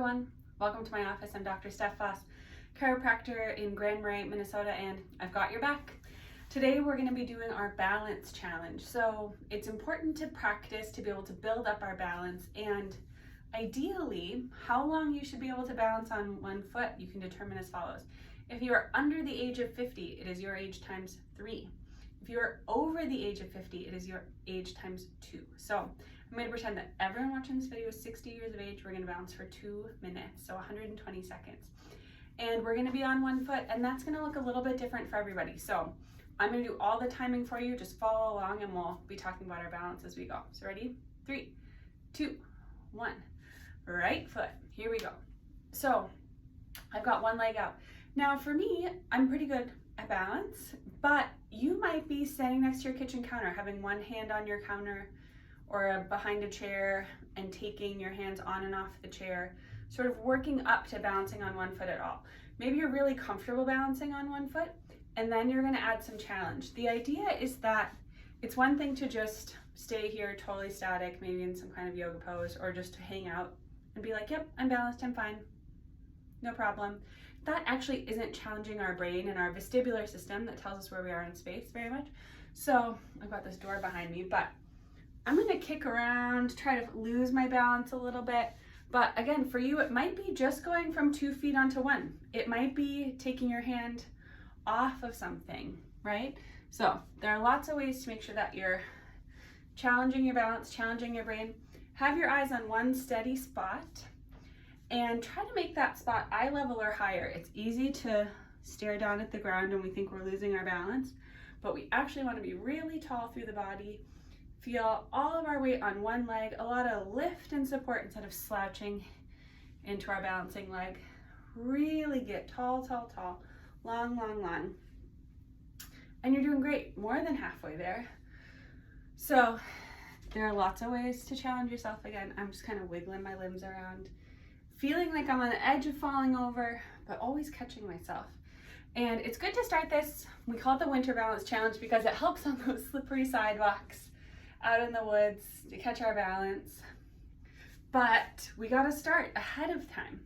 everyone. Welcome to my office. I'm Dr. Steph Foss, chiropractor in Grand Marais, Minnesota, and I've got your back. Today we're going to be doing our balance challenge. So it's important to practice to be able to build up our balance, and ideally how long you should be able to balance on one foot you can determine as follows. If you are under the age of 50, it is your age times 3. If you are over the age of 50, it is your age times 2. So I'm going to pretend that everyone watching this video is 60 years of age. We're going to balance for 2 minutes, so 120 seconds. And we're going to be on one foot, and that's going to look a little bit different for everybody. So I'm going to do all the timing for you. Just follow along, and we'll be talking about our balance as we go. So ready? 3, 2, 1. Right foot. Here we go. So I've got one leg out. Now for me, I'm pretty good at balance, but you might be standing next to your kitchen counter, having one hand on your counter or behind a chair and taking your hands on and off the chair, sort of working up to balancing on one foot at all. Maybe you're really comfortable balancing on one foot, and then you're going to add some challenge. The idea is that it's one thing to just stay here totally static, maybe in some kind of yoga pose, or just to hang out and be like, yep, I'm balanced, I'm fine, no problem. That actually isn't challenging our brain and our vestibular system that tells us where we are in space very much. So I've got this door behind me, but I'm going to kick around, try to lose my balance a little bit. But again, for you, it might be just going from 2 feet onto 1. It might be taking your hand off of something, right? So there are lots of ways to make sure that you're challenging your balance, challenging your brain. Have your eyes on one steady spot and try to make that spot eye level or higher. It's easy to stare down at the ground and we think we're losing our balance, but we actually want to be really tall through the body. Feel all of our weight on one leg, a lot of lift and support instead of slouching into our balancing leg. Really get tall, tall, tall, long, long, long. And you're doing great, more than halfway there. So there are lots of ways to challenge yourself. Again, I'm just kind of wiggling my limbs around, feeling like I'm on the edge of falling over, but always catching myself. And it's good to start this. We call it the Winter Balance Challenge because it helps on those slippery sidewalks out in the woods to catch our balance. But we got to start ahead of time.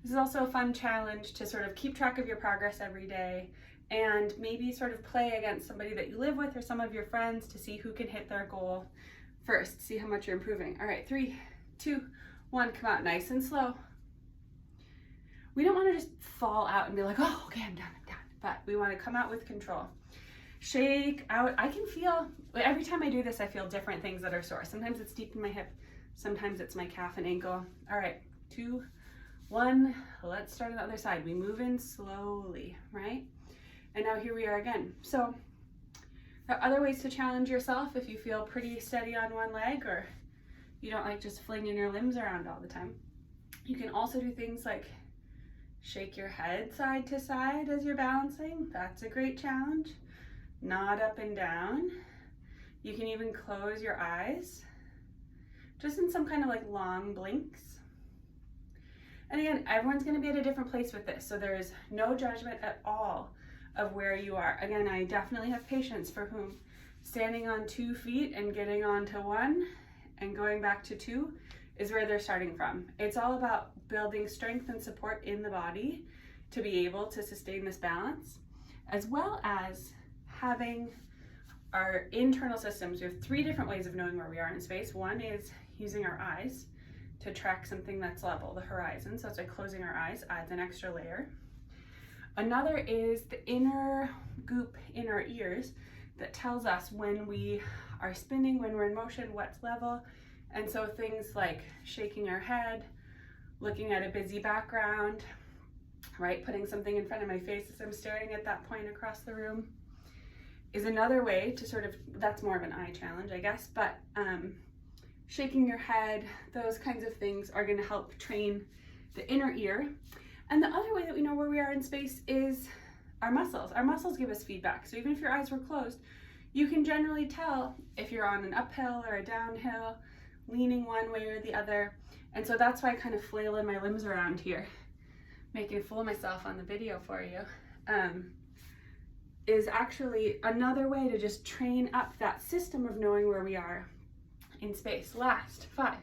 This is also a fun challenge to sort of keep track of your progress every day and maybe sort of play against somebody that you live with or some of your friends to see who can hit their goal first, see how much you're improving. All right, 3, 2, 1, come out nice and slow. We don't want to just fall out and be like, oh, okay, I'm done, but we want to come out with control. Shake out. I can feel, every time I do this, I feel different things that are sore. Sometimes it's deep in my hip, sometimes it's my calf and ankle. All right, 2, 1, let's start on the other side. We move in slowly, right? And now here we are again. So there are other ways to challenge yourself if you feel pretty steady on one leg or you don't like just flinging your limbs around all the time. You can also do things like shake your head side to side as you're balancing. That's a great challenge. Nod up and down. You can even close your eyes, just in some kind of like long blinks. And again, everyone's going to be at a different place with this, so there is no judgment at all of where you are. Again, I definitely have patients for whom standing on 2 feet and getting onto 1 and going back to 2 is where they're starting from. It's all about building strength and support in the body to be able to sustain this balance, as well as having our internal systems. We have 3 different ways of knowing where we are in space. One is using our eyes to track something that's level, the horizon. So it's like closing our eyes adds an extra layer. Another is the inner goop in our ears that tells us when we are spinning, when we're in motion, what's level. And so things like shaking our head, looking at a busy background, right? Putting something in front of my face as I'm staring at that point across the room is another way to sort of, that's more of an eye challenge, I guess, but shaking your head, those kinds of things are going to help train the inner ear. And the other way that we know where we are in space is our muscles. Our muscles give us feedback. So even if your eyes were closed, you can generally tell if you're on an uphill or a downhill, leaning one way or the other. And so that's why I kind of flailing my limbs around here, making a fool of myself on the video for you, is actually another way to just train up that system of knowing where we are in space. Last, 5,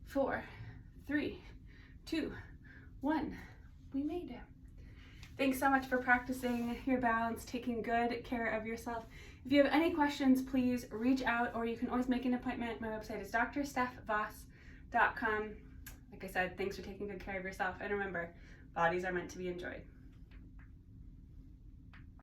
4, 3, 2, 1. We made it. Thanks so much for practicing your balance, taking good care of yourself. If you have any questions, please reach out, or you can always make an appointment. My website is drsteffvoss.com. Like I said, thanks for taking good care of yourself. And remember, bodies are meant to be enjoyed.